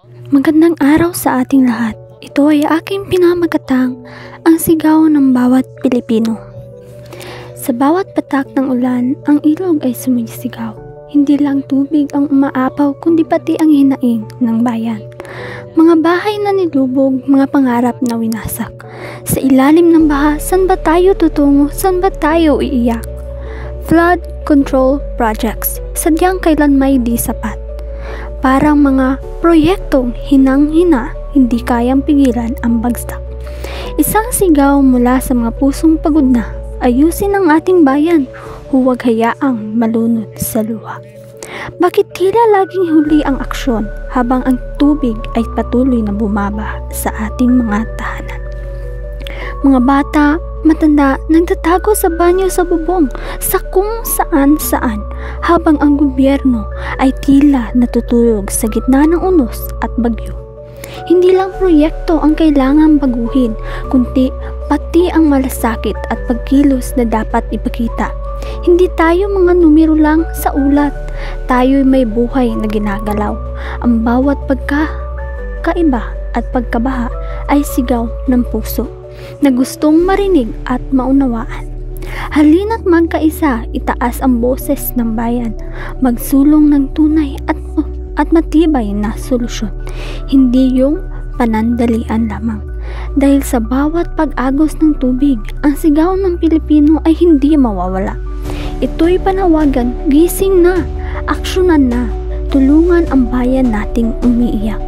Magandang araw sa ating lahat. Ito ay aking pinamagatang ang sigaw ng bawat Pilipino. Sa bawat patak ng ulan, ang ilog ay sumisigaw. Hindi lang tubig ang umaapaw kundi pati ang hinaing ng bayan. Mga bahay na nilubog, mga pangarap na winasak. Sa ilalim ng baha, saan ba tayo tutungo? Saan ba tayo iiyak? Flood control projects, sadyang kailan may di sapat. Parang mga proyektong hinang-hina, hindi kayang pigilan ang bagsak. Isang sigaw mula sa mga pusong pagod na, ayusin ang ating bayan, huwag hayaang malunod sa luha. Bakit tila laging huli ang aksyon habang ang tubig ay patuloy na bumaba sa ating mga tahanan? Mga bata, matanda, nagtatago sa banyo sa bubong, sa kung saan-saan, habang ang gobyerno ay tila natutulog sa gitna ng unos at bagyo. Hindi lang proyekto ang kailangang baguhin, kundi pati ang malasakit at pagkilos na dapat ipakita. Hindi tayo mga numero lang sa ulat, tayo'y may buhay na ginagalaw. Ang bawat pagkakaiba at pagkabaha ay sigaw ng puso na gustong marinig at maunawaan. Halina't magkaisa, itaas ang boses ng bayan, magsulong ng tunay at matibay na solusyon, hindi yung panandalian lamang. Dahil sa bawat pag-agos ng tubig, ang sigaw ng Pilipino ay hindi mawawala. Ito'y panawagan, gising na, aksyonan na, tulungan ang bayan nating umiiyak.